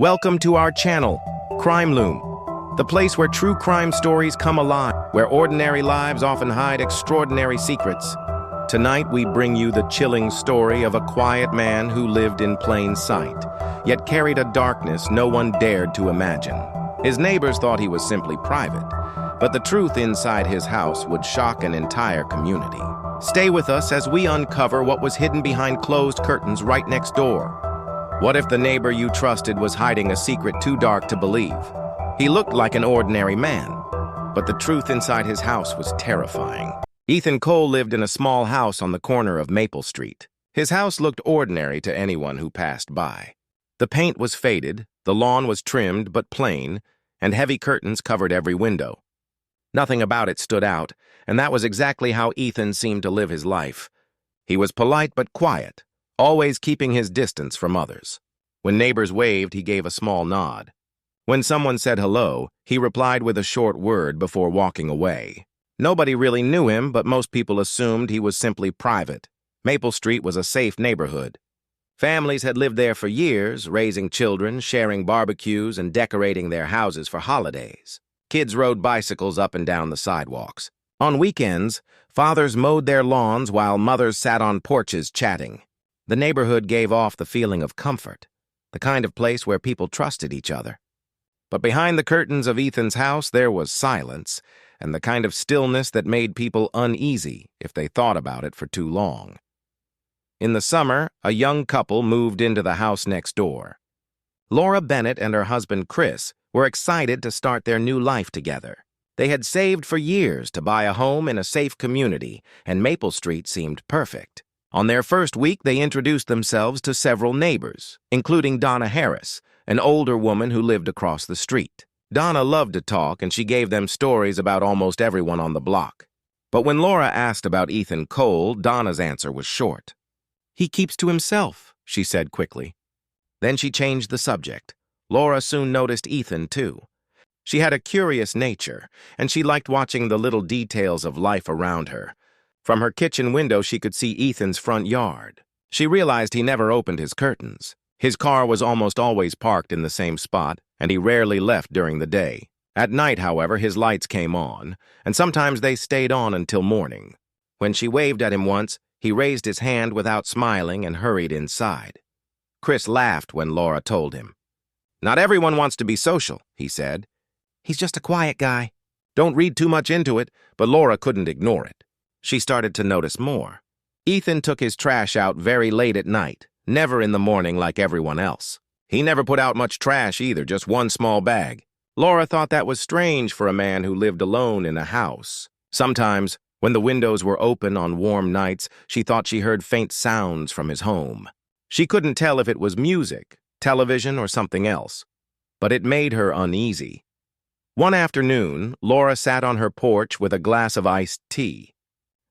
Welcome to our channel, Crime Loom, the place where true crime stories come alive, where ordinary lives often hide extraordinary secrets. Tonight we bring you the chilling story of a quiet man who lived in plain sight, yet carried a darkness no one dared to imagine. His neighbors thought he was simply private, but the truth inside his house would shock an entire community. Stay with us as we uncover what was hidden behind closed curtains right next door. What if the neighbor you trusted was hiding a secret too dark to believe? He looked like an ordinary man, but the truth inside his house was terrifying. Ethan Cole lived in a small house on the corner of Maple Street. His house looked ordinary to anyone who passed by. The paint was faded, the lawn was trimmed but plain, and heavy curtains covered every window. Nothing about it stood out, and that was exactly how Ethan seemed to live his life. He was polite but quiet, always keeping his distance from others. When neighbors waved, he gave a small nod. When someone said hello, he replied with a short word before walking away. Nobody really knew him, but most people assumed he was simply private. Maple Street was a safe neighborhood. Families had lived there for years, raising children, sharing barbecues, and decorating their houses for holidays. Kids rode bicycles up and down the sidewalks. On weekends, fathers mowed their lawns while mothers sat on porches chatting. The neighborhood gave off the feeling of comfort, the kind of place where people trusted each other. But behind the curtains of Ethan's house, there was silence, and the kind of stillness that made people uneasy if they thought about it for too long. In the summer, a young couple moved into the house next door. Laura Bennett and her husband Chris were excited to start their new life together. They had saved for years to buy a home in a safe community, and Maple Street seemed perfect. On their first week, they introduced themselves to several neighbors, including Donna Harris, an older woman who lived across the street. Donna loved to talk, and she gave them stories about almost everyone on the block. But when Laura asked about Ethan Cole, Donna's answer was short. "He keeps to himself," she said quickly. Then she changed the subject. Laura soon noticed Ethan, too. She had a curious nature, and she liked watching the little details of life around her. From her kitchen window, she could see Ethan's front yard. She realized he never opened his curtains. His car was almost always parked in the same spot, and he rarely left during the day. At night, however, his lights came on, and sometimes they stayed on until morning. When she waved at him once, he raised his hand without smiling and hurried inside. Chris laughed when Laura told him. "Not everyone wants to be social," he said. "He's just a quiet guy." Don't read too much into it, but Laura couldn't ignore it. She started to notice more. Ethan took his trash out very late at night, never in the morning like everyone else. He never put out much trash either, just one small bag. Laura thought that was strange for a man who lived alone in a house. Sometimes, when the windows were open on warm nights, she thought she heard faint sounds from his home. She couldn't tell if it was music, television, or something else, but it made her uneasy. One afternoon, Laura sat on her porch with a glass of iced tea.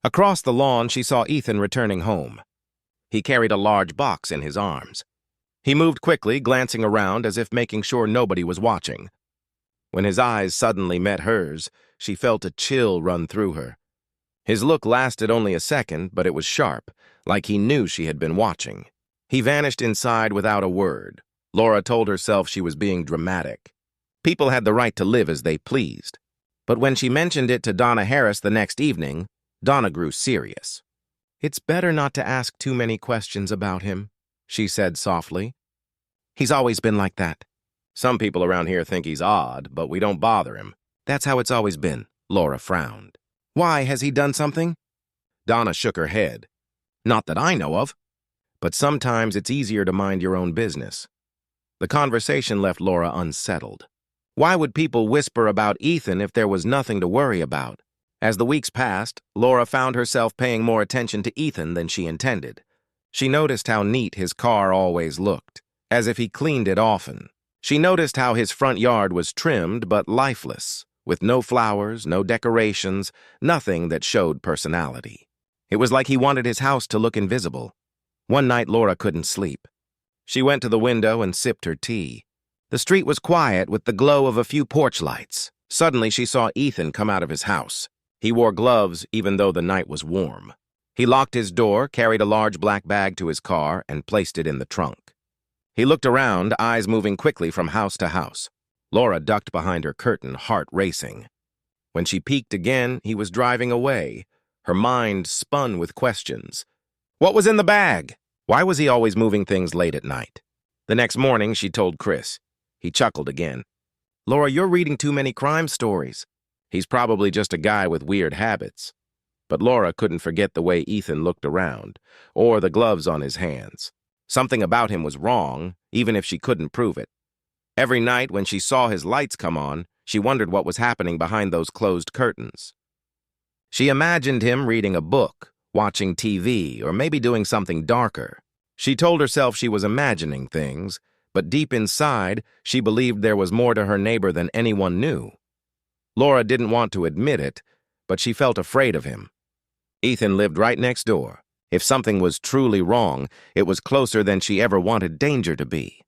Across the lawn, she saw Ethan returning home. He carried a large box in his arms. He moved quickly, glancing around as if making sure nobody was watching. When his eyes suddenly met hers, she felt a chill run through her. His look lasted only a second, but it was sharp, like he knew she had been watching. He vanished inside without a word. Laura told herself she was being dramatic. People had the right to live as they pleased. But when she mentioned it to Donna Harris the next evening, Donna grew serious. "It's better not to ask too many questions about him," she said softly. "He's always been like that. Some people around here think he's odd, but we don't bother him." "That's how it's always been," Laura frowned. "Why, has he done something?" Donna shook her head. "Not that I know of. But sometimes it's easier to mind your own business." The conversation left Laura unsettled. Why would people whisper about Ethan if there was nothing to worry about? As the weeks passed, Laura found herself paying more attention to Ethan than she intended. She noticed how neat his car always looked, as if he cleaned it often. She noticed how his front yard was trimmed but lifeless, with no flowers, no decorations, nothing that showed personality. It was like he wanted his house to look invisible. One night, Laura couldn't sleep. She went to the window and sipped her tea. The street was quiet with the glow of a few porch lights. Suddenly, she saw Ethan come out of his house. He wore gloves even though the night was warm. He locked his door, carried a large black bag to his car, and placed it in the trunk. He looked around, eyes moving quickly from house to house. Laura ducked behind her curtain, heart racing. When she peeked again, he was driving away. Her mind spun with questions. What was in the bag? Why was he always moving things late at night? The next morning, she told Chris. He chuckled again. Laura, you're reading too many crime stories. He's probably just a guy with weird habits. But Laura couldn't forget the way Ethan looked around, or the gloves on his hands. Something about him was wrong, even if she couldn't prove it. Every night when she saw his lights come on, she wondered what was happening behind those closed curtains. She imagined him reading a book, watching TV, or maybe doing something darker. She told herself she was imagining things, but deep inside, she believed there was more to her neighbor than anyone knew. Laura didn't want to admit it, but she felt afraid of him. Ethan lived right next door. If something was truly wrong, it was closer than she ever wanted danger to be.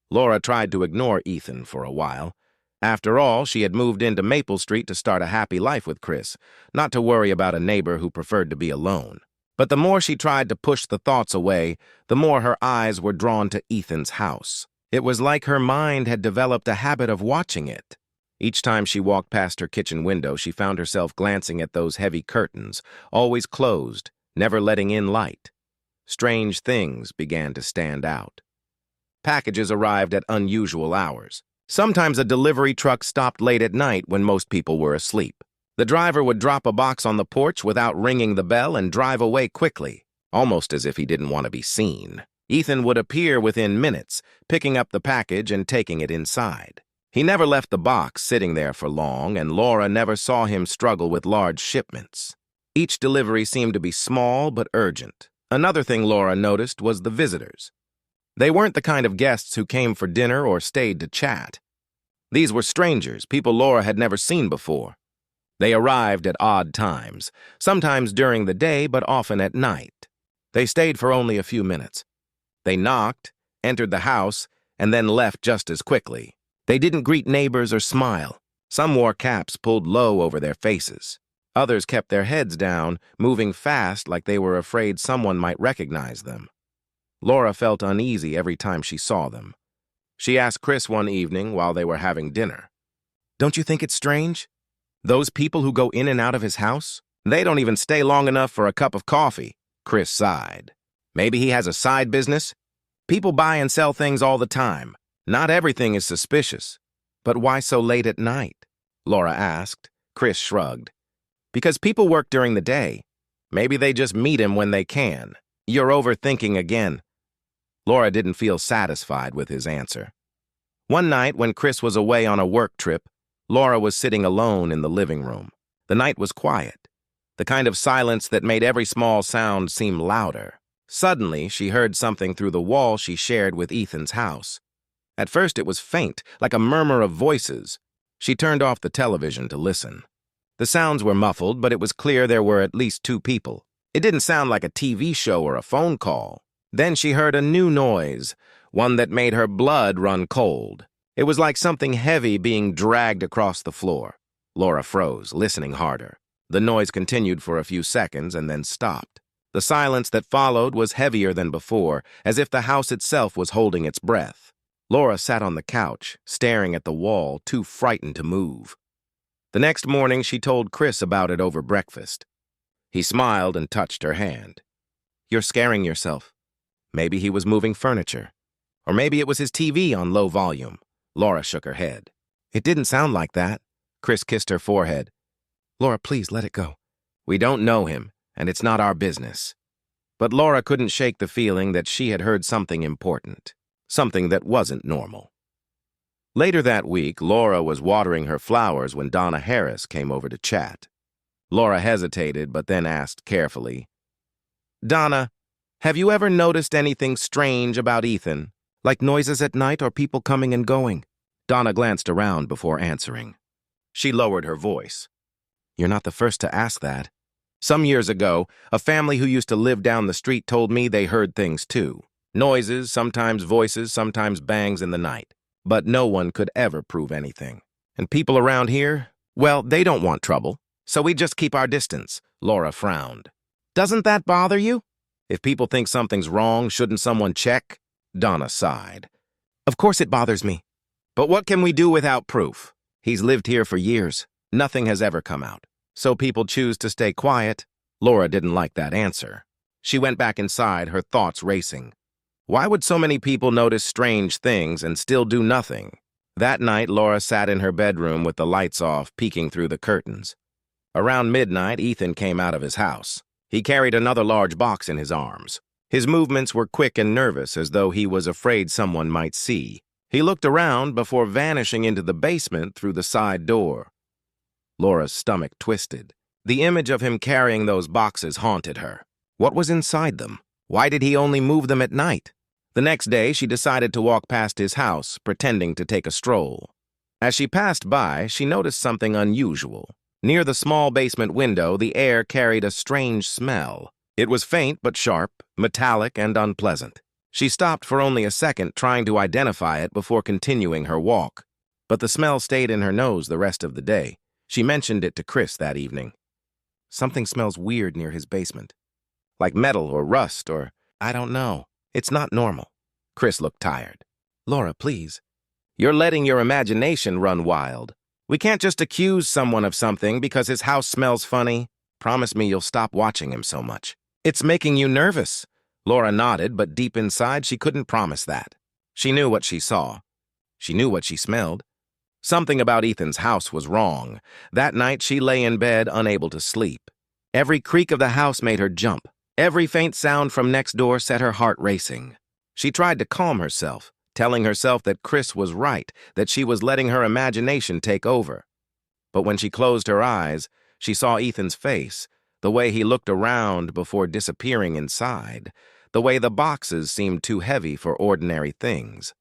Laura tried to ignore Ethan for a while. After all, she had moved into Maple Street to start a happy life with Chris, not to worry about a neighbor who preferred to be alone. But the more she tried to push the thoughts away, the more her eyes were drawn to Ethan's house. It was like her mind had developed a habit of watching it. Each time she walked past her kitchen window, she found herself glancing at those heavy curtains, always closed, never letting in light. Strange things began to stand out. Packages arrived at unusual hours. Sometimes a delivery truck stopped late at night when most people were asleep. The driver would drop a box on the porch without ringing the bell and drive away quickly, almost as if he didn't want to be seen. Ethan would appear within minutes, picking up the package and taking it inside. He never left the box sitting there for long, and Laura never saw him struggle with large shipments. Each delivery seemed to be small but urgent. Another thing Laura noticed was the visitors. They weren't the kind of guests who came for dinner or stayed to chat. These were strangers, people Laura had never seen before. They arrived at odd times, sometimes during the day but often at night. They stayed for only a few minutes. They knocked, entered the house, and then left just as quickly. They didn't greet neighbors or smile. Some wore caps pulled low over their faces. Others kept their heads down, moving fast like they were afraid someone might recognize them. Laura felt uneasy every time she saw them. She asked Chris one evening while they were having dinner, "Don't you think it's strange? Those people who go in and out of his house? They don't even stay long enough for a cup of coffee." Chris sighed. "Maybe he has a side business? People buy and sell things all the time. Not everything is suspicious." "But why so late at night?" Laura asked. Chris shrugged. "Because people work during the day. Maybe they just meet him when they can." "You're overthinking again." Laura didn't feel satisfied with his answer. One night, when Chris was away on a work trip, Laura was sitting alone in the living room. The night was quiet, the kind of silence that made every small sound seem louder. Suddenly, she heard something through the wall she shared with Ethan's house. At first, it was faint, like a murmur of voices. She turned off the television to listen. The sounds were muffled, but it was clear there were at least two people. It didn't sound like a TV show or a phone call. Then she heard a new noise, one that made her blood run cold. It was like something heavy being dragged across the floor. Laura froze, listening harder. The noise continued for a few seconds and then stopped. The silence that followed was heavier than before, as if the house itself was holding its breath. Laura sat on the couch, staring at the wall, too frightened to move. The next morning, she told Chris about it over breakfast. He smiled and touched her hand. "You're scaring yourself." Maybe he was moving furniture. Or maybe it was his TV on low volume. Laura shook her head. "It didn't sound like that." Chris kissed her forehead. "Laura, please let it go. We don't know him, and it's not our business." But Laura couldn't shake the feeling that she had heard something important, something that wasn't normal. Later that week, Laura was watering her flowers when Donna Harris came over to chat. Laura hesitated, but then asked carefully, "Donna, have you ever noticed anything strange about Ethan? Like noises at night or people coming and going?" Donna glanced around before answering. She lowered her voice. "You're not the first to ask that. Some years ago, a family who used to live down the street told me they heard things too. Noises, sometimes voices, sometimes bangs in the night. But no one could ever prove anything. And people around here, well, they don't want trouble. So we just keep our distance." Laura frowned. "Doesn't that bother you? If people think something's wrong, shouldn't someone check?" Donna sighed. Of course it bothers me. But what can we do without proof? He's lived here for years. Nothing has ever come out. So people choose to stay quiet. Laura didn't like that answer. She went back inside, her thoughts racing. Why would so many people notice strange things and still do nothing? That night, Laura sat in her bedroom with the lights off, peeking through the curtains. Around midnight, Ethan came out of his house. He carried another large box in his arms. His movements were quick and nervous, as though he was afraid someone might see. He looked around before vanishing into the basement through the side door. Laura's stomach twisted. The image of him carrying those boxes haunted her. What was inside them? Why did he only move them at night? The next day, she decided to walk past his house, pretending to take a stroll. As she passed by, she noticed something unusual. Near the small basement window, the air carried a strange smell. It was faint but sharp, metallic and unpleasant. She stopped for only a second, trying to identify it before continuing her walk. But the smell stayed in her nose the rest of the day. She mentioned it to Chris that evening. Something smells weird near his basement. Like metal or rust or, I don't know. It's not normal. Chris looked tired. Laura, please. You're letting your imagination run wild. We can't just accuse someone of something because his house smells funny. Promise me you'll stop watching him so much. It's making you nervous. Laura nodded, but deep inside she couldn't promise that. She knew what she saw. She knew what she smelled. Something about Ethan's house was wrong. That night she lay in bed, unable to sleep. Every creak of the house made her jump. Every faint sound from next door set her heart racing. She tried to calm herself, telling herself that Chris was right, that she was letting her imagination take over. But when she closed her eyes, she saw Ethan's face, the way he looked around before disappearing inside, the way the boxes seemed too heavy for ordinary things.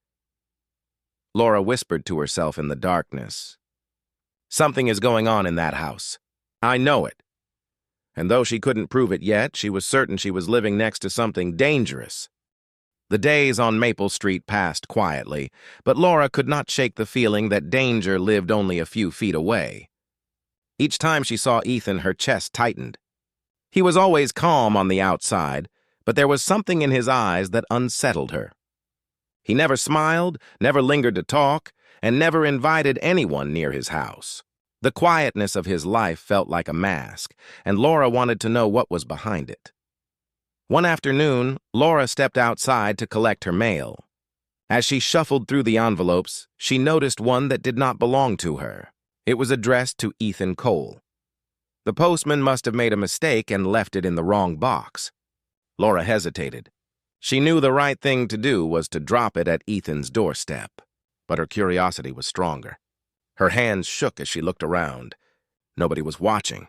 Laura whispered to herself in the darkness. Something is going on in that house. I know it. And though she couldn't prove it yet, she was certain she was living next to something dangerous. The days on Maple Street passed quietly, but Laura could not shake the feeling that danger lived only a few feet away. Each time she saw Ethan, her chest tightened. He was always calm on the outside, but there was something in his eyes that unsettled her. He never smiled, never lingered to talk, and never invited anyone near his house. The quietness of his life felt like a mask, and Laura wanted to know what was behind it. One afternoon, Laura stepped outside to collect her mail. As she shuffled through the envelopes, she noticed one that did not belong to her. It was addressed to Ethan Cole. The postman must have made a mistake and left it in the wrong box. Laura hesitated. She knew the right thing to do was to drop it at Ethan's doorstep, but her curiosity was stronger. Her hands shook as she looked around. Nobody was watching.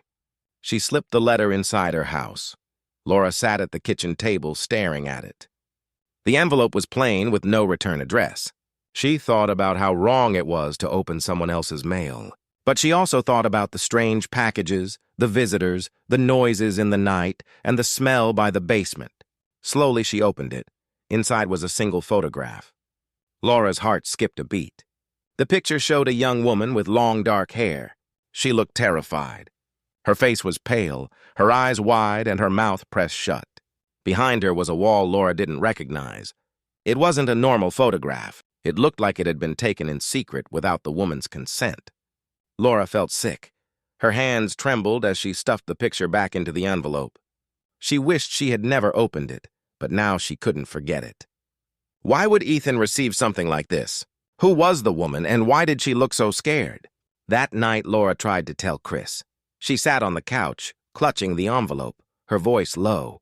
She slipped the letter inside her house. Laura sat at the kitchen table staring at it. The envelope was plain with no return address. She thought about how wrong it was to open someone else's mail. But she also thought about the strange packages, the visitors, the noises in the night, and the smell by the basement. Slowly she opened it. Inside was a single photograph. Laura's heart skipped a beat. The picture showed a young woman with long dark hair. She looked terrified. Her face was pale, her eyes wide, and her mouth pressed shut. Behind her was a wall Laura didn't recognize. It wasn't a normal photograph. It looked like it had been taken in secret without the woman's consent. Laura felt sick. Her hands trembled as she stuffed the picture back into the envelope. She wished she had never opened it, but now she couldn't forget it. Why would Ethan receive something like this? Who was the woman, and why did she look so scared? That night, Laura tried to tell Chris. She sat on the couch, clutching the envelope, her voice low.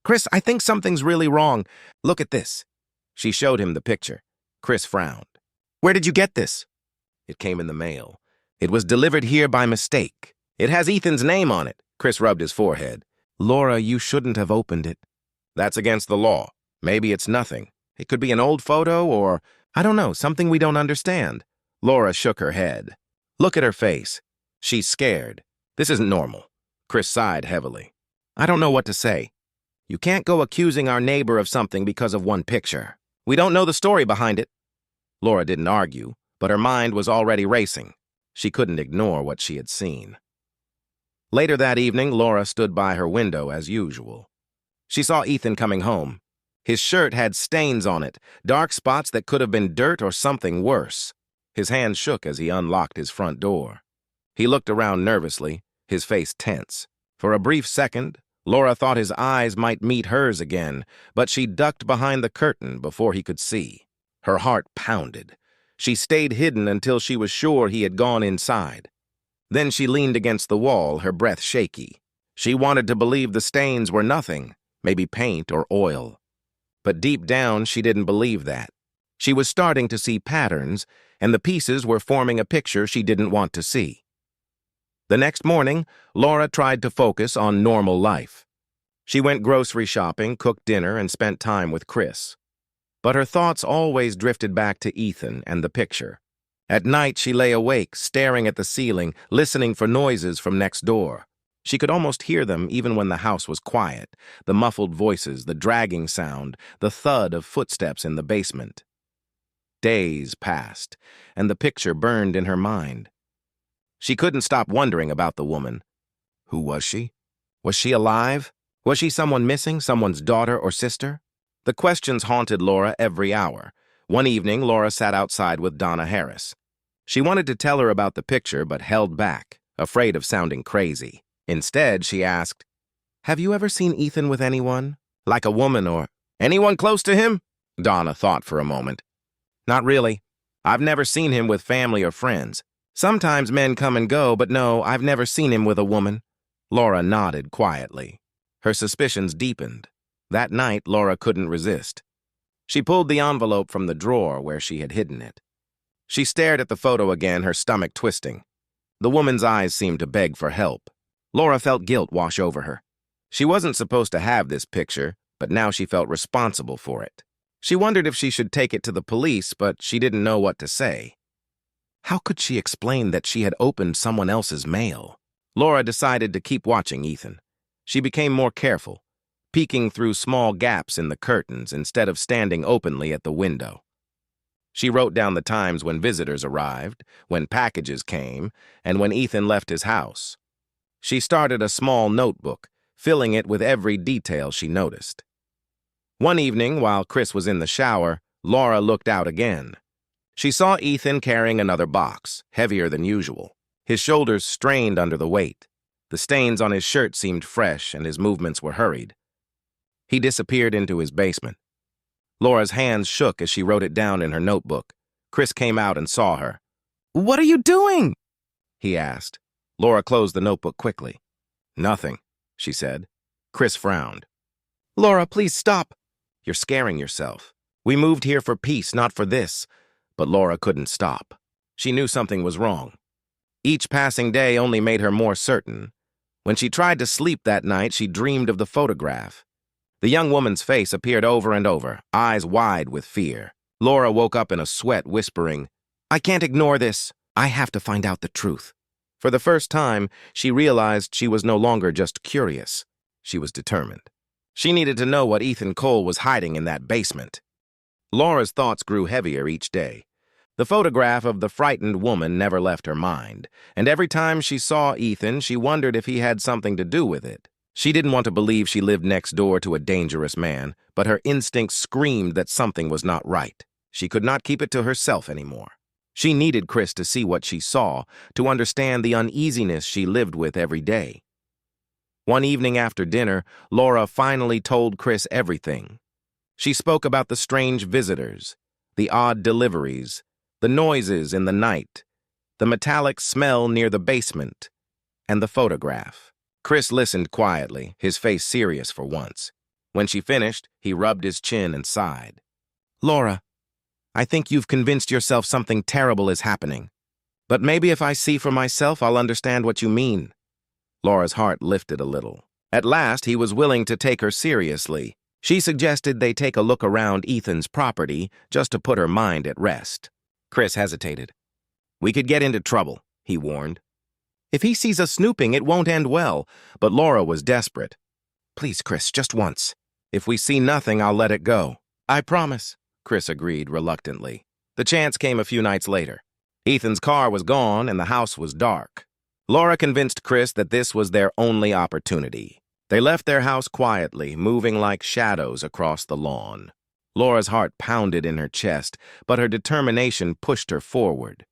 Chris, I think something's really wrong. Look at this. She showed him the picture. Chris frowned. Where did you get this? It came in the mail. It was delivered here by mistake. It has Ethan's name on it. Chris rubbed his forehead. Laura, you shouldn't have opened it. That's against the law. Maybe it's nothing. It could be an old photo or, I don't know, something we don't understand. Laura shook her head. Look at her face. She's scared. This isn't normal. Chris sighed heavily. I don't know what to say. You can't go accusing our neighbor of something because of one picture. We don't know the story behind it. Laura didn't argue, but her mind was already racing. She couldn't ignore what she had seen. Later that evening, Laura stood by her window as usual. She saw Ethan coming home. His shirt had stains on it, dark spots that could have been dirt or something worse. His hand shook as he unlocked his front door. He looked around nervously, his face tense. For a brief second, Laura thought his eyes might meet hers again, but she ducked behind the curtain before he could see. Her heart pounded. She stayed hidden until she was sure he had gone inside. Then she leaned against the wall, her breath shaky. She wanted to believe the stains were nothing, maybe paint or oil. But deep down, she didn't believe that. She was starting to see patterns, and the pieces were forming a picture she didn't want to see. The next morning, Laura tried to focus on normal life. She went grocery shopping, cooked dinner, and spent time with Chris. But her thoughts always drifted back to Ethan and the picture. At night, she lay awake, staring at the ceiling, listening for noises from next door. She could almost hear them even when the house was quiet, the muffled voices, the dragging sound, the thud of footsteps in the basement. Days passed, and the picture burned in her mind. She couldn't stop wondering about the woman. Who was she? Was she alive? Was she someone missing, someone's daughter or sister? The questions haunted Laura every hour. One evening, Laura sat outside with Donna Harris. She wanted to tell her about the picture, but held back, afraid of sounding crazy. Instead, she asked, "Have you ever seen Ethan with anyone? Like a woman or anyone close to him?" Donna thought for a moment. "Not really. I've never seen him with family or friends. Sometimes men come and go, but no, I've never seen him with a woman." Laura nodded quietly. Her suspicions deepened. That night, Laura couldn't resist. She pulled the envelope from the drawer where she had hidden it. She stared at the photo again, her stomach twisting. The woman's eyes seemed to beg for help. Laura felt guilt wash over her. She wasn't supposed to have this picture, but now she felt responsible for it. She wondered if she should take it to the police, but she didn't know what to say. How could she explain that she had opened someone else's mail? Laura decided to keep watching Ethan. She became more careful, peeking through small gaps in the curtains instead of standing openly at the window. She wrote down the times when visitors arrived, when packages came, and when Ethan left his house. She started a small notebook, filling it with every detail she noticed. One evening, while Chris was in the shower, Laura looked out again. She saw Ethan carrying another box, heavier than usual. His shoulders strained under the weight. The stains on his shirt seemed fresh, and his movements were hurried. He disappeared into his basement. Laura's hands shook as she wrote it down in her notebook. Chris came out and saw her. "What are you doing?" he asked. Laura closed the notebook quickly. "Nothing," she said. Chris frowned. "Laura, please stop. You're scaring yourself. We moved here for peace, not for this." But Laura couldn't stop. She knew something was wrong. Each passing day only made her more certain. When she tried to sleep that night, she dreamed of the photograph. The young woman's face appeared over and over, eyes wide with fear. Laura woke up in a sweat, whispering, "I can't ignore this. I have to find out the truth." For the first time, she realized she was no longer just curious. She was determined. She needed to know what Ethan Cole was hiding in that basement. Laura's thoughts grew heavier each day. The photograph of the frightened woman never left her mind, and every time she saw Ethan, she wondered if he had something to do with it. She didn't want to believe she lived next door to a dangerous man, but her instincts screamed that something was not right. She could not keep it to herself anymore. She needed Chris to see what she saw, to understand the uneasiness she lived with every day. One evening after dinner, Laura finally told Chris everything. She spoke about the strange visitors, the odd deliveries, the noises in the night, the metallic smell near the basement, and the photograph. Chris listened quietly, his face serious for once. When she finished, he rubbed his chin and sighed. "Laura, I think you've convinced yourself something terrible is happening. But maybe if I see for myself, I'll understand what you mean." Laura's heart lifted a little. At last, he was willing to take her seriously. She suggested they take a look around Ethan's property just to put her mind at rest. Chris hesitated. "We could get into trouble," he warned. "If he sees us snooping, it won't end well." But Laura was desperate. "Please, Chris, just once. If we see nothing, I'll let it go." "I promise," Chris agreed reluctantly. The chance came a few nights later. Ethan's car was gone and the house was dark. Laura convinced Chris that this was their only opportunity. They left their house quietly, moving like shadows across the lawn. Laura's heart pounded in her chest, but her determination pushed her forward.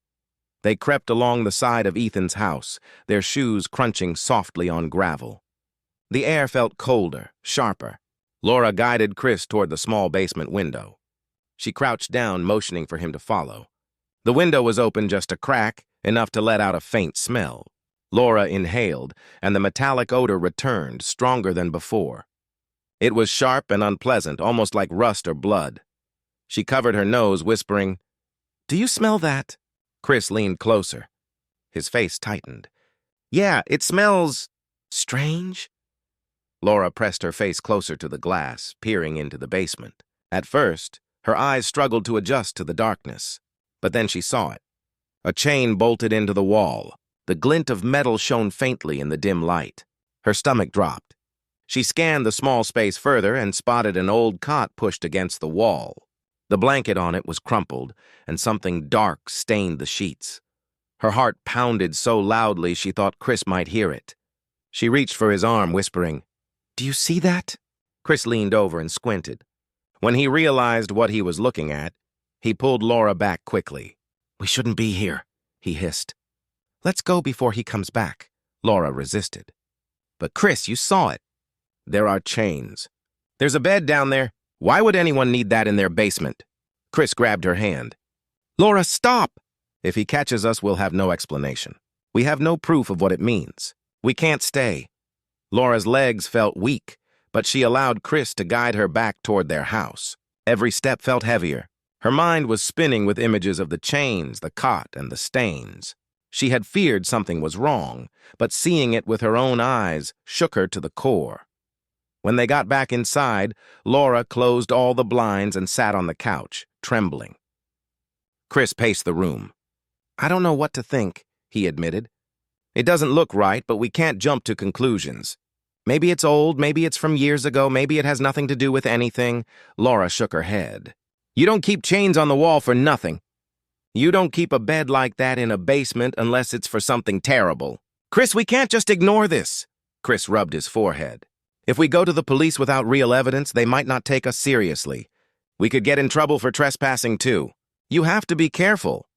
They crept along the side of Ethan's house, their shoes crunching softly on gravel. The air felt colder, sharper. Laura guided Chris toward the small basement window. She crouched down, motioning for him to follow. The window was open just a crack, enough to let out a faint smell. Laura inhaled, and the metallic odor returned, stronger than before. It was sharp and unpleasant, almost like rust or blood. She covered her nose, whispering, "Do you smell that?" Chris leaned closer. His face tightened. "Yeah, it smells strange." Laura pressed her face closer to the glass, peering into the basement. At first, her eyes struggled to adjust to the darkness. But then she saw it. A chain bolted into the wall. The glint of metal shone faintly in the dim light. Her stomach dropped. She scanned the small space further and spotted an old cot pushed against the wall. The blanket on it was crumpled, and something dark stained the sheets. Her heart pounded so loudly she thought Chris might hear it. She reached for his arm, whispering, "Do you see that?" Chris leaned over and squinted. When he realized what he was looking at, he pulled Laura back quickly. "We shouldn't be here," he hissed. "Let's go before he comes back." Laura resisted. "But Chris, you saw it." "There are chains. There's a bed down there. Why would anyone need that in their basement?" Chris grabbed her hand. "Laura, stop! If he catches us, we'll have no explanation. We have no proof of what it means. We can't stay." Laura's legs felt weak, but she allowed Chris to guide her back toward their house. Every step felt heavier. Her mind was spinning with images of the chains, the cot, and the stains. She had feared something was wrong, but seeing it with her own eyes shook her to the core. When they got back inside, Laura closed all the blinds and sat on the couch, trembling. Chris paced the room. "I don't know what to think," he admitted. "It doesn't look right, but we can't jump to conclusions. Maybe it's old, maybe it's from years ago, maybe it has nothing to do with anything." Laura shook her head. "You don't keep chains on the wall for nothing. You don't keep a bed like that in a basement unless it's for something terrible. Chris, we can't just ignore this." Chris rubbed his forehead. "If we go to the police without real evidence, they might not take us seriously. We could get in trouble for trespassing too. You have to be careful."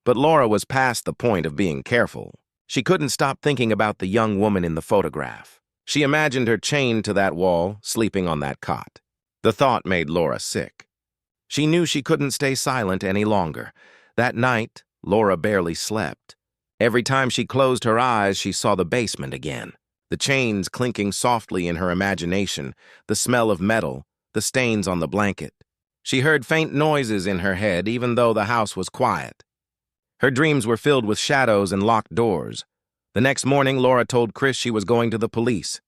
But Laura was past the point of being careful. She couldn't stop thinking about the young woman in the photograph. She imagined her chained to that wall, sleeping on that cot. The thought made Laura sick. She knew she couldn't stay silent any longer. That night, Laura barely slept. Every time she closed her eyes, she saw the basement again. The chains clinking softly in her imagination, the smell of metal, the stains on the blanket. She heard faint noises in her head, even though the house was quiet. Her dreams were filled with shadows and locked doors. The next morning, Laura told Chris she was going to the police.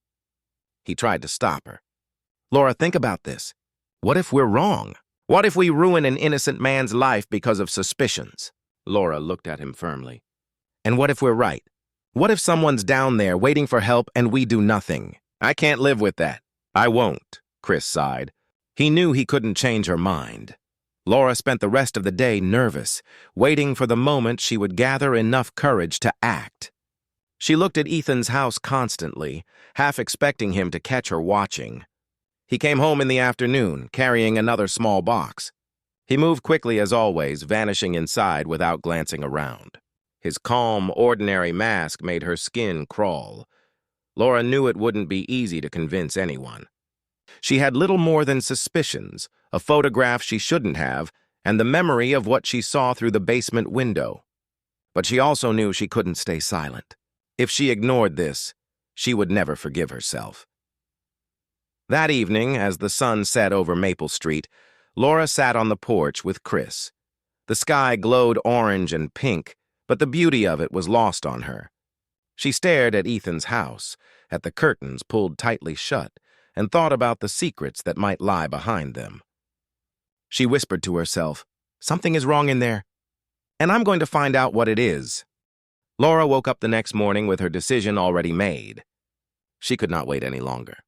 He tried to stop her. "Laura, think about this. What if we're wrong? What if we ruin an innocent man's life because of suspicions?" Laura looked at him firmly. "And what if we're right? What if someone's down there waiting for help and we do nothing? I can't live with that." "I won't," Chris sighed. He knew he couldn't change her mind. Laura spent the rest of the day nervous, waiting for the moment she would gather enough courage to act. She looked at Ethan's house constantly, half expecting him to catch her watching. He came home in the afternoon, carrying another small box. He moved quickly as always, vanishing inside without glancing around. His calm, ordinary mask made her skin crawl. Laura knew it wouldn't be easy to convince anyone. She had little more than suspicions, a photograph she shouldn't have, and the memory of what she saw through the basement window. But she also knew she couldn't stay silent. If she ignored this, she would never forgive herself. That evening, as the sun set over Maple Street, Laura sat on the porch with Chris. The sky glowed orange and pink, but the beauty of it was lost on her. She stared at Ethan's house, at the curtains pulled tightly shut, and thought about the secrets that might lie behind them. She whispered to herself, "Something is wrong in there, and I'm going to find out what it is." Laura woke up the next morning with her decision already made. She could not wait any longer.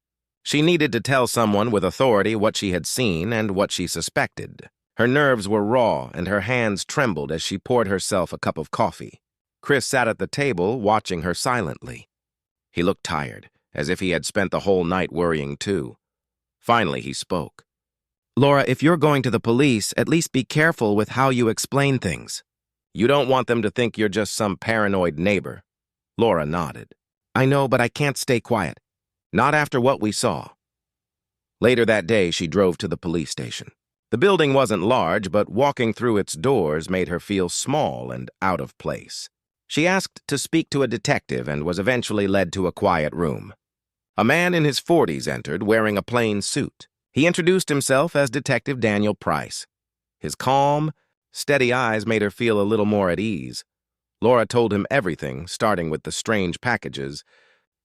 She needed to tell someone with authority what she had seen and what she suspected. Her nerves were raw, and her hands trembled as she poured herself a cup of coffee. Chris sat at the table, watching her silently. He looked tired, as if he had spent the whole night worrying too. Finally, he spoke. "Laura, if you're going to the police, at least be careful with how you explain things. You don't want them to think you're just some paranoid neighbor." Laura nodded. "I know, but I can't stay quiet. Not after what we saw." Later that day, she drove to the police station. The building wasn't large, but walking through its doors made her feel small and out of place. She asked to speak to a detective and was eventually led to a quiet room. A man in his 40s entered, wearing a plain suit. He introduced himself as Detective Daniel Price. His calm, steady eyes made her feel a little more at ease. Laura told him everything, starting with the strange packages,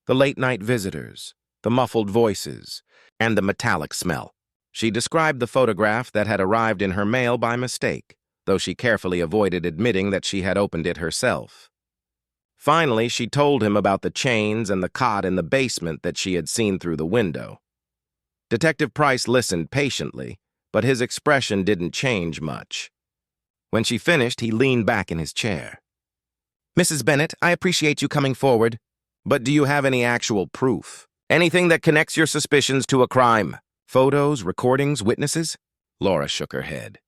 the late-night visitors, the muffled voices, and the metallic smell. She described the photograph that had arrived in her mail by mistake, though she carefully avoided admitting that she had opened it herself. Finally, she told him about the chains and the cot in the basement that she had seen through the window. Detective Price listened patiently, but his expression didn't change much. When she finished, he leaned back in his chair. "Mrs. Bennett, I appreciate you coming forward, but do you have any actual proof? Anything that connects your suspicions to a crime? Photos, recordings, witnesses?" Laura shook her head.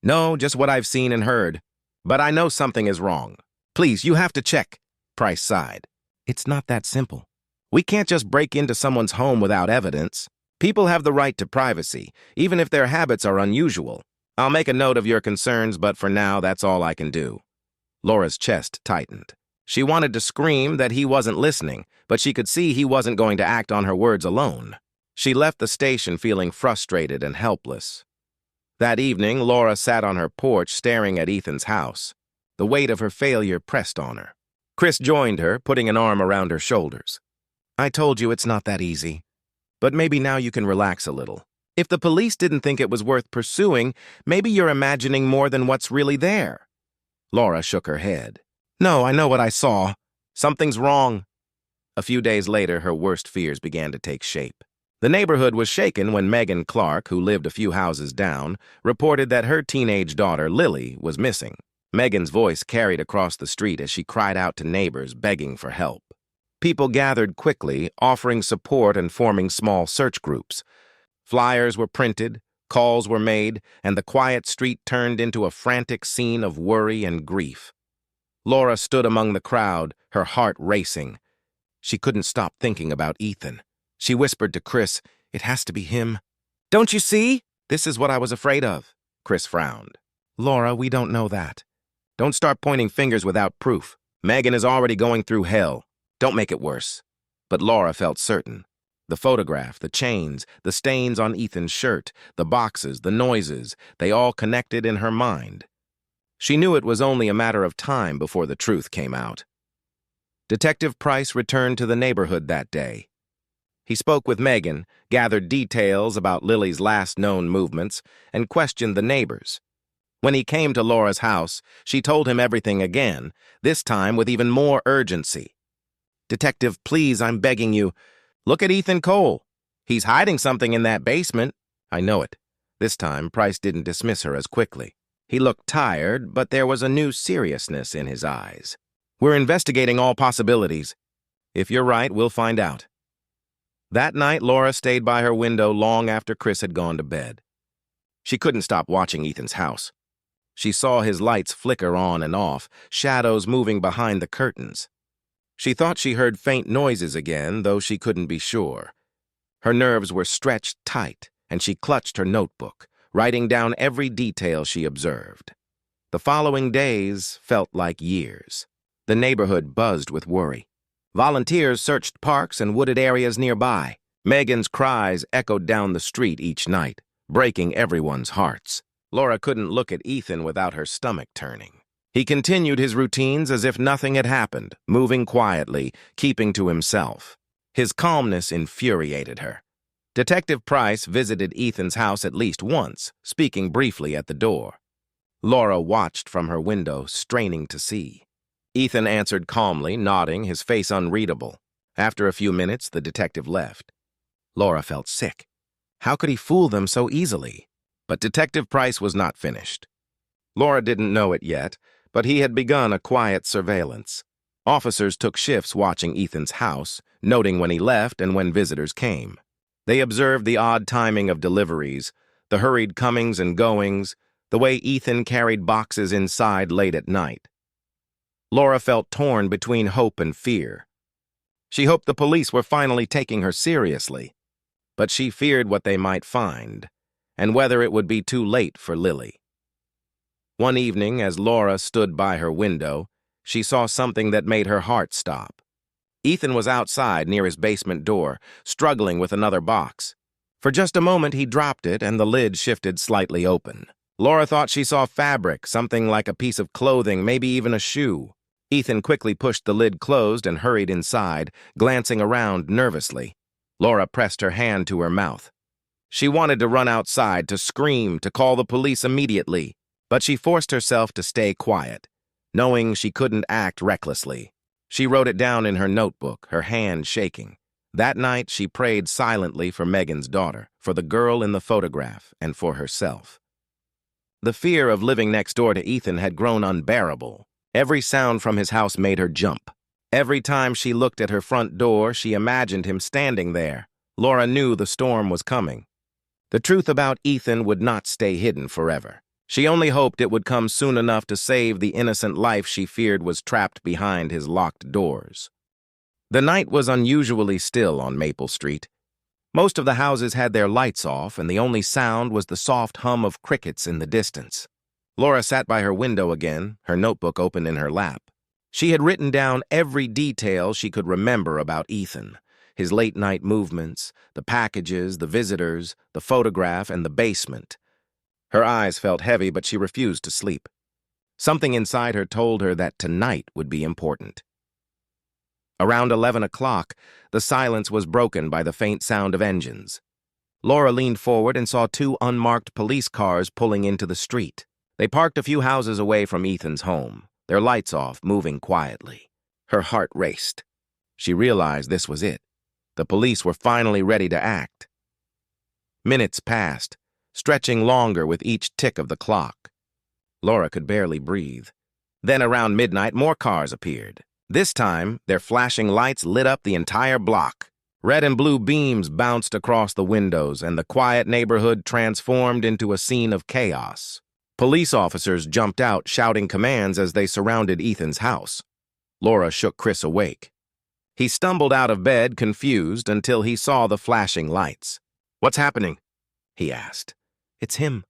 "No, just what I've seen and heard. But I know something is wrong. Please, you have to check." Price sighed. "It's not that simple. We can't just break into someone's home without evidence. People have the right to privacy, even if their habits are unusual. I'll make a note of your concerns, but for now, that's all I can do." Laura's chest tightened. She wanted to scream that he wasn't listening, but she could see he wasn't going to act on her words alone. She left the station feeling frustrated and helpless. That evening, Laura sat on her porch staring at Ethan's house. The weight of her failure pressed on her. Chris joined her, putting an arm around her shoulders. "I told you it's not that easy. But maybe now you can relax a little. If the police didn't think it was worth pursuing, maybe you're imagining more than what's really there." Laura shook her head. "No, I know what I saw. Something's wrong." A few days later, her worst fears began to take shape. The neighborhood was shaken when Megan Clark, who lived a few houses down, reported that her teenage daughter, Lily, was missing. Megan's voice carried across the street as she cried out to neighbors, begging for help. People gathered quickly, offering support and forming small search groups. Flyers were printed, calls were made, and the quiet street turned into a frantic scene of worry and grief. Laura stood among the crowd, her heart racing. She couldn't stop thinking about Ethan. She whispered to Chris, "It has to be him." "Don't you see? This is what I was afraid of." Chris frowned. "Laura, we don't know that. Don't start pointing fingers without proof. Megan is already going through hell. Don't make it worse." But Laura felt certain. The photograph, the chains, the stains on Ethan's shirt, the boxes, the noises, they all connected in her mind. She knew it was only a matter of time before the truth came out. Detective Price returned to the neighborhood that day. He spoke with Megan, gathered details about Lily's last known movements, and questioned the neighbors. When he came to Laura's house, she told him everything again, this time with even more urgency. "Detective, please, I'm begging you. Look at Ethan Cole. He's hiding something in that basement." "I know it." This time, Price didn't dismiss her as quickly. He looked tired, but there was a new seriousness in his eyes. "We're investigating all possibilities. If you're right, we'll find out." That night, Laura stayed by her window long after Chris had gone to bed. She couldn't stop watching Ethan's house. She saw his lights flicker on and off, shadows moving behind the curtains. She thought she heard faint noises again, though she couldn't be sure. Her nerves were stretched tight, and she clutched her notebook, writing down every detail she observed. The following days felt like years. The neighborhood buzzed with worry. Volunteers searched parks and wooded areas nearby. Megan's cries echoed down the street each night, breaking everyone's hearts. Laura couldn't look at Ethan without her stomach turning. He continued his routines as if nothing had happened, moving quietly, keeping to himself. His calmness infuriated her. Detective Price visited Ethan's house at least once, speaking briefly at the door. Laura watched from her window, straining to see. Ethan answered calmly, nodding, his face unreadable. After a few minutes, the detective left. Laura felt sick. How could he fool them so easily? But Detective Price was not finished. Laura didn't know it yet, but he had begun a quiet surveillance. Officers took shifts watching Ethan's house, noting when he left and when visitors came. They observed the odd timing of deliveries, the hurried comings and goings, the way Ethan carried boxes inside late at night. Laura felt torn between hope and fear. She hoped the police were finally taking her seriously, but she feared what they might find, and whether it would be too late for Lily. One evening, as Laura stood by her window, she saw something that made her heart stop. Ethan was outside near his basement door, struggling with another box. For just a moment, he dropped it and the lid shifted slightly open. Laura thought she saw fabric, something like a piece of clothing, maybe even a shoe. Ethan quickly pushed the lid closed and hurried inside, glancing around nervously. Laura pressed her hand to her mouth. She wanted to run outside, to scream, to call the police immediately, but she forced herself to stay quiet, knowing she couldn't act recklessly. She wrote it down in her notebook, her hand shaking. That night, she prayed silently for Megan's daughter, for the girl in the photograph, and for herself. The fear of living next door to Ethan had grown unbearable. Every sound from his house made her jump. Every time she looked at her front door, she imagined him standing there. Laura knew the storm was coming. The truth about Ethan would not stay hidden forever. She only hoped it would come soon enough to save the innocent life she feared was trapped behind his locked doors. The night was unusually still on Maple Street. Most of the houses had their lights off, and the only sound was the soft hum of crickets in the distance. Laura sat by her window again, her notebook open in her lap. She had written down every detail she could remember about Ethan, his late-night movements, the packages, the visitors, the photograph, and the basement. Her eyes felt heavy, but she refused to sleep. Something inside her told her that tonight would be important. Around 11 o'clock, the silence was broken by the faint sound of engines. Laura leaned forward and saw two unmarked police cars pulling into the street. They parked a few houses away from Ethan's home, their lights off, moving quietly. Her heart raced. She realized this was it. The police were finally ready to act. Minutes passed, stretching longer with each tick of the clock. Laura could barely breathe. Then around midnight, more cars appeared. This time, their flashing lights lit up the entire block. Red and blue beams bounced across the windows, and the quiet neighborhood transformed into a scene of chaos. Police officers jumped out, shouting commands as they surrounded Ethan's house. Laura shook Chris awake. He stumbled out of bed, confused, until he saw the flashing lights. "What's happening?" he asked. "It's him,"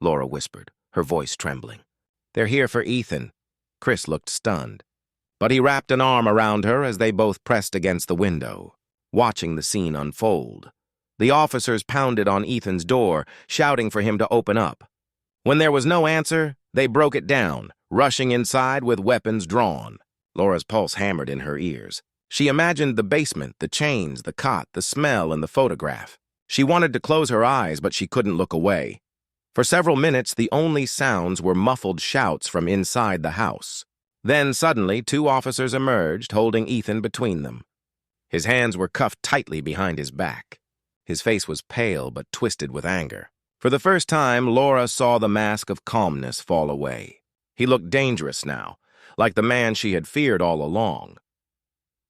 Laura whispered, her voice trembling. "They're here for Ethan." Chris looked stunned, but he wrapped an arm around her as they both pressed against the window, watching the scene unfold. The officers pounded on Ethan's door, shouting for him to open up. When there was no answer, they broke it down, rushing inside with weapons drawn. Laura's pulse hammered in her ears. She imagined the basement, the chains, the cot, the smell, and the photograph. She wanted to close her eyes, but she couldn't look away. For several minutes, the only sounds were muffled shouts from inside the house. Then suddenly, two officers emerged, holding Ethan between them. His hands were cuffed tightly behind his back. His face was pale but twisted with anger. For the first time, Laura saw the mask of calmness fall away. He looked dangerous now, like the man she had feared all along.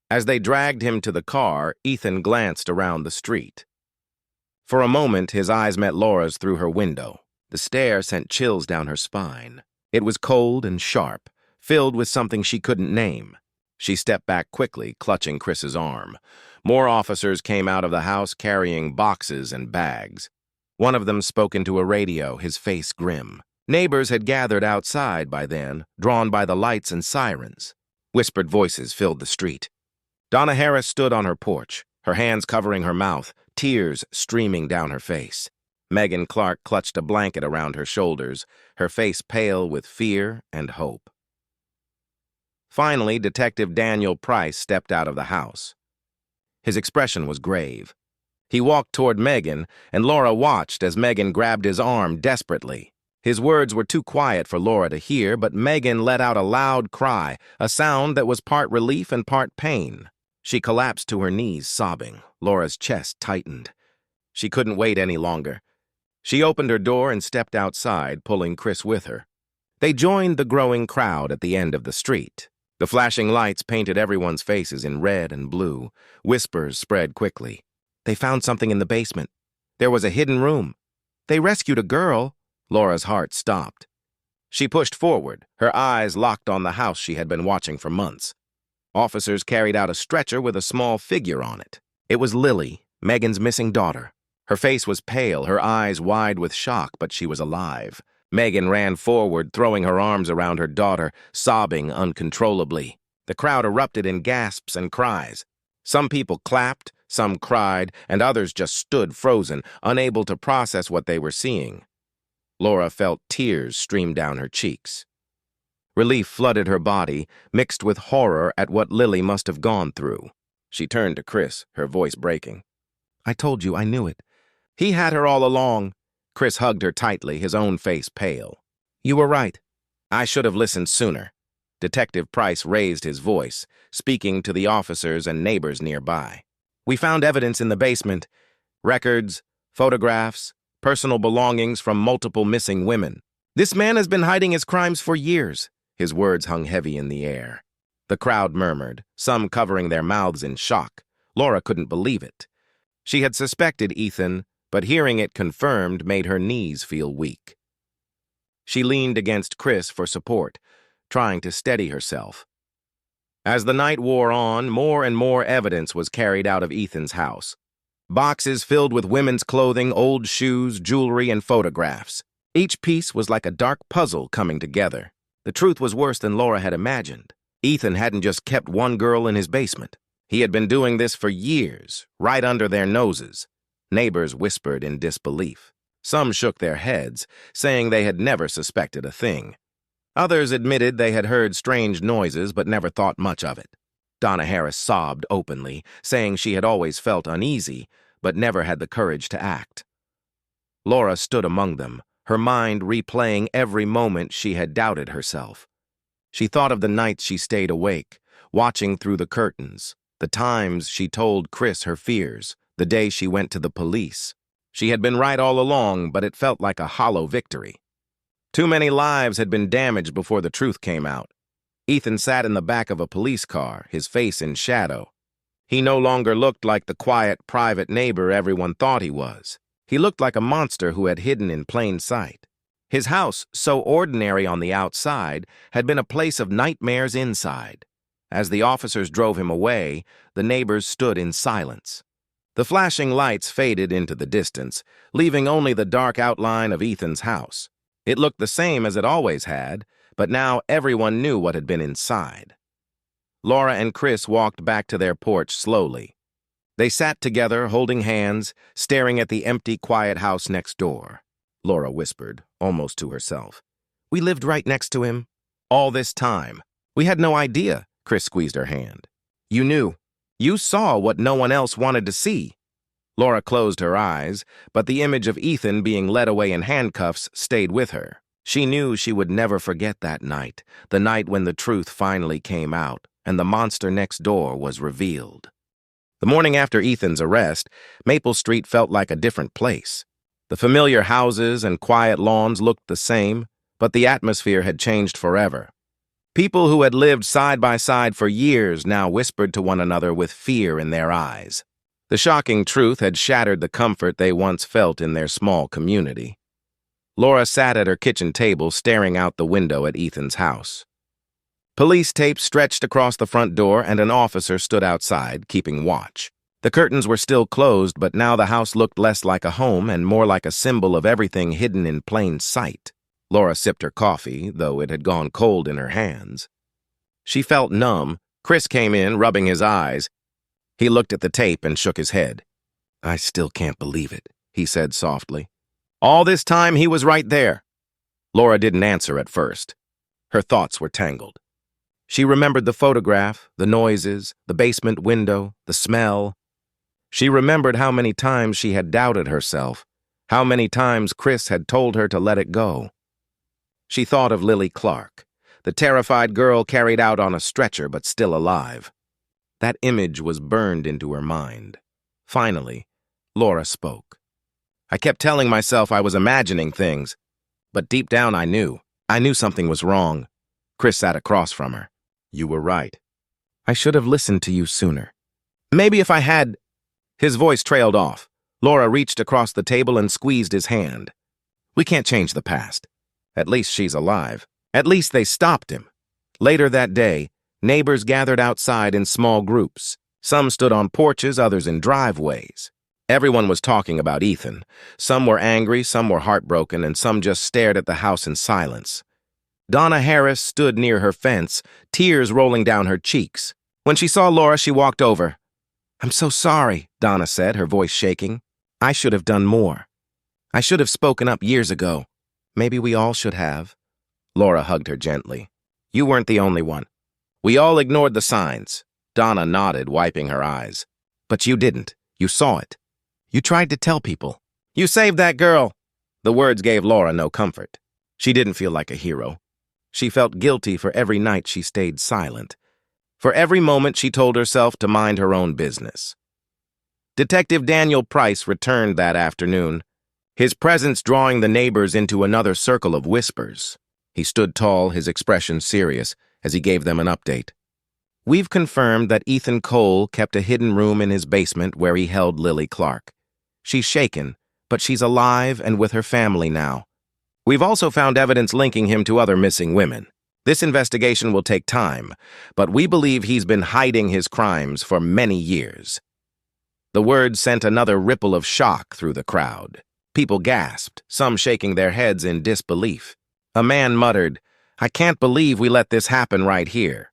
As they dragged him to the car, Ethan glanced around the street. For a moment, his eyes met Laura's through her window. The stare sent chills down her spine. It was cold and sharp, filled with something she couldn't name. She stepped back quickly, clutching Chris's arm. More officers came out of the house carrying boxes and bags. One of them spoke into a radio, his face grim. Neighbors had gathered outside by then, drawn by the lights and sirens. Whispered voices filled the street. Donna Harris stood on her porch, her hands covering her mouth, tears streaming down her face. Megan Clark clutched a blanket around her shoulders, her face pale with fear and hope. Finally, Detective Daniel Price stepped out of the house. His expression was grave. He walked toward Megan, and Laura watched as Megan grabbed his arm desperately. His words were too quiet for Laura to hear, but Megan let out a loud cry, a sound that was part relief and part pain. She collapsed to her knees, sobbing. Laura's chest tightened. She couldn't wait any longer. She opened her door and stepped outside, pulling Chris with her. They joined the growing crowd at the end of the street. The flashing lights painted everyone's faces in red and blue. Whispers spread quickly. They found something in the basement. There was a hidden room. They rescued a girl. Laura's heart stopped. She pushed forward, her eyes locked on the house she had been watching for months. Officers carried out a stretcher with a small figure on it. It was Lily, Megan's missing daughter. Her face was pale, her eyes wide with shock, but she was alive. Megan ran forward, throwing her arms around her daughter, sobbing uncontrollably. The crowd erupted in gasps and cries. Some people clapped, some cried, and others just stood frozen, unable to process what they were seeing. Laura felt tears stream down her cheeks. Relief flooded her body, mixed with horror at what Lily must have gone through. She turned to Chris, her voice breaking. "I told you, I knew it. He had her all along." Chris hugged her tightly, his own face pale. "You were right. I should have listened sooner." Detective Price raised his voice, speaking to the officers and neighbors nearby. "We found evidence in the basement. Records, photographs, personal belongings from multiple missing women. This man has been hiding his crimes for years." His words hung heavy in the air. The crowd murmured, some covering their mouths in shock. Laura couldn't believe it. She had suspected Ethan, but hearing it confirmed made her knees feel weak. She leaned against Chris for support, trying to steady herself. As the night wore on, more and more evidence was carried out of Ethan's house. Boxes filled with women's clothing, old shoes, jewelry, and photographs. Each piece was like a dark puzzle coming together. The truth was worse than Laura had imagined. Ethan hadn't just kept one girl in his basement. He had been doing this for years, right under their noses. Neighbors whispered in disbelief. Some shook their heads, saying they had never suspected a thing. Others admitted they had heard strange noises but never thought much of it. Donna Harris sobbed openly, saying she had always felt uneasy, but never had the courage to act. Laura stood among them, her mind replaying every moment she had doubted herself. She thought of the nights she stayed awake, watching through the curtains, the times she told Chris her fears, the day she went to the police. She had been right all along, but it felt like a hollow victory. Too many lives had been damaged before the truth came out. Ethan sat in the back of a police car, his face in shadow. He no longer looked like the quiet, private neighbor everyone thought he was. He looked like a monster who had hidden in plain sight. His house, so ordinary on the outside, had been a place of nightmares inside. As the officers drove him away, the neighbors stood in silence. The flashing lights faded into the distance, leaving only the dark outline of Ethan's house. It looked the same as it always had, but now everyone knew what had been inside. Laura and Chris walked back to their porch slowly. They sat together, holding hands, staring at the empty, quiet house next door. Laura whispered, almost to herself. "We lived right next to him. All this time. We had no idea." Chris squeezed her hand. "You knew. You saw what no one else wanted to see." Laura closed her eyes, but the image of Ethan being led away in handcuffs stayed with her. She knew she would never forget that night, the night when the truth finally came out, and the monster next door was revealed. The morning after Ethan's arrest, Maple Street felt like a different place. The familiar houses and quiet lawns looked the same, but the atmosphere had changed forever. People who had lived side by side for years now whispered to one another with fear in their eyes. The shocking truth had shattered the comfort they once felt in their small community. Laura sat at her kitchen table staring out the window at Ethan's house. Police tape stretched across the front door and an officer stood outside, keeping watch. The curtains were still closed, but now the house looked less like a home and more like a symbol of everything hidden in plain sight. Laura sipped her coffee, though it had gone cold in her hands. She felt numb. Chris came in, rubbing his eyes. He looked at the tape and shook his head. "I still can't believe it," he said softly. "All this time he was right there." Laura didn't answer at first. Her thoughts were tangled. She remembered the photograph, the noises, the basement window, the smell. She remembered how many times she had doubted herself, how many times Chris had told her to let it go. She thought of Lily Clark, the terrified girl carried out on a stretcher but still alive. That image was burned into her mind. Finally, Laura spoke. "I kept telling myself I was imagining things, but deep down I knew something was wrong." Chris sat across from her. You were right. I should have listened to you sooner. Maybe if I had... His voice trailed off. Laura reached across the table and squeezed his hand. We can't change the past. At least she's alive. At least they stopped him. Later that day, neighbors gathered outside in small groups. Some stood on porches, others in driveways. Everyone was talking about Ethan. Some were angry, some were heartbroken, and some just stared at the house in silence. Donna Harris stood near her fence, tears rolling down her cheeks. When she saw Laura, she walked over. "I'm so sorry," Donna said, her voice shaking. "I should have done more. I should have spoken up years ago. Maybe we all should have." Laura hugged her gently. "You weren't the only one. We all ignored the signs." Donna nodded, wiping her eyes. "But you didn't. You saw it. You tried to tell people. You saved that girl." The words gave Laura no comfort. She didn't feel like a hero. She felt guilty for every night she stayed silent. For every moment she told herself to mind her own business. Detective Daniel Price returned that afternoon, his presence drawing the neighbors into another circle of whispers. He stood tall, his expression serious, as he gave them an update. "We've confirmed that Ethan Cole kept a hidden room in his basement where he held Lily Clark. She's shaken, but she's alive and with her family now. We've also found evidence linking him to other missing women. This investigation will take time, but we believe he's been hiding his crimes for many years." The words sent another ripple of shock through the crowd. People gasped, some shaking their heads in disbelief. A man muttered, "I can't believe we let this happen right here."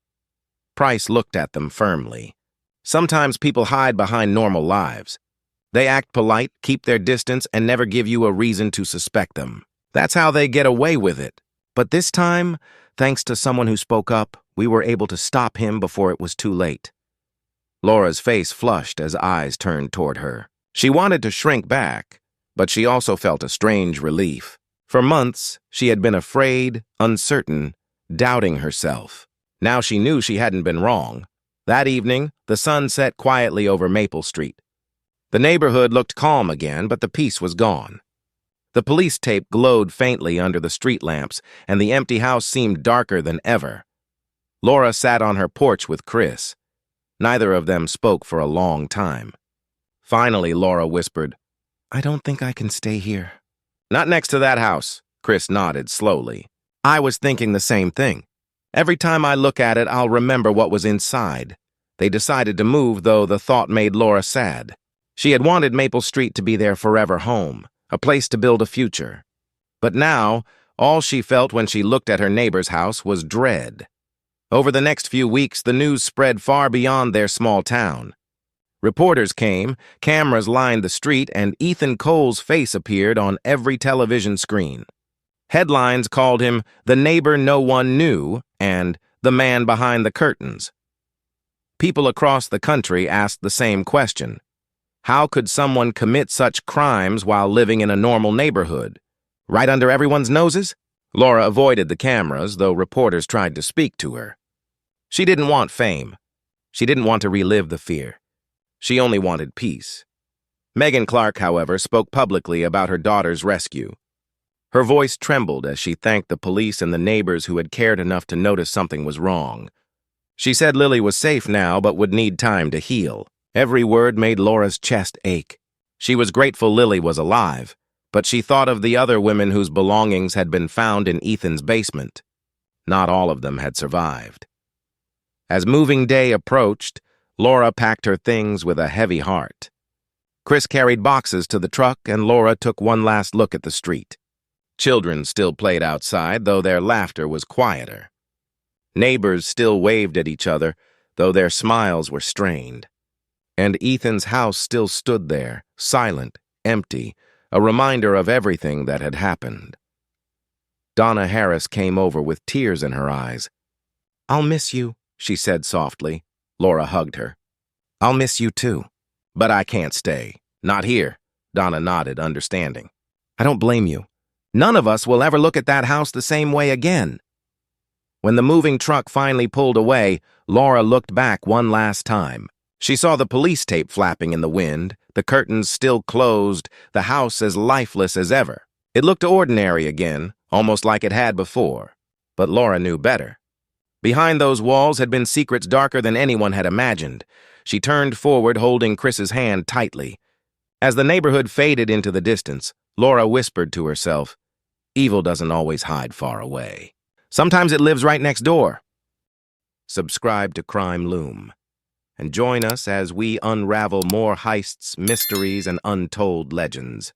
Price looked at them firmly. Sometimes people hide behind normal lives. They act polite, keep their distance, and never give you a reason to suspect them. That's how they get away with it. But this time, thanks to someone who spoke up, we were able to stop him before it was too late. Laura's face flushed as eyes turned toward her. She wanted to shrink back, but she also felt a strange relief. For months, she had been afraid, uncertain, doubting herself. Now she knew she hadn't been wrong. That evening, the sun set quietly over Maple Street. The neighborhood looked calm again, but the peace was gone. The police tape glowed faintly under the street lamps, and the empty house seemed darker than ever. Laura sat on her porch with Chris. Neither of them spoke for a long time. Finally, Laura whispered, "I don't think I can stay here." "Not next to that house," Chris nodded slowly. "I was thinking the same thing. Every time I look at it, I'll remember what was inside." They decided to move, though the thought made Laura sad. She had wanted Maple Street to be their forever home, a place to build a future. But now, all she felt when she looked at her neighbor's house was dread. Over the next few weeks, the news spread far beyond their small town. Reporters came, cameras lined the street, and Ethan Cole's face appeared on every television screen. Headlines called him the neighbor no one knew and the man behind the curtains. People across the country asked the same question. How could someone commit such crimes while living in a normal neighborhood? Right under everyone's noses? Laura avoided the cameras, though reporters tried to speak to her. She didn't want fame. She didn't want to relive the fear. She only wanted peace. Megan Clark, however, spoke publicly about her daughter's rescue. Her voice trembled as she thanked the police and the neighbors who had cared enough to notice something was wrong. She said Lily was safe now, but would need time to heal. Every word made Laura's chest ache. She was grateful Lily was alive, but she thought of the other women whose belongings had been found in Ethan's basement. Not all of them had survived. As moving day approached, Laura packed her things with a heavy heart. Chris carried boxes to the truck, and Laura took one last look at the street. Children still played outside, though their laughter was quieter. Neighbors still waved at each other, though their smiles were strained. And Ethan's house still stood there, silent, empty, a reminder of everything that had happened. Donna Harris came over with tears in her eyes. "I'll miss you," she said softly. Laura hugged her. "I'll miss you too. But I can't stay. Not here." Donna nodded, understanding. "I don't blame you. None of us will ever look at that house the same way again." When the moving truck finally pulled away, Laura looked back one last time. She saw the police tape flapping in the wind, the curtains still closed, the house as lifeless as ever. It looked ordinary again, almost like it had before. But Laura knew better. Behind those walls had been secrets darker than anyone had imagined. She turned forward, holding Chris's hand tightly. As the neighborhood faded into the distance, Laura whispered to herself, "Evil doesn't always hide far away. Sometimes it lives right next door." Subscribe to Crime Loom and join us as we unravel more heists, mysteries, and untold legends.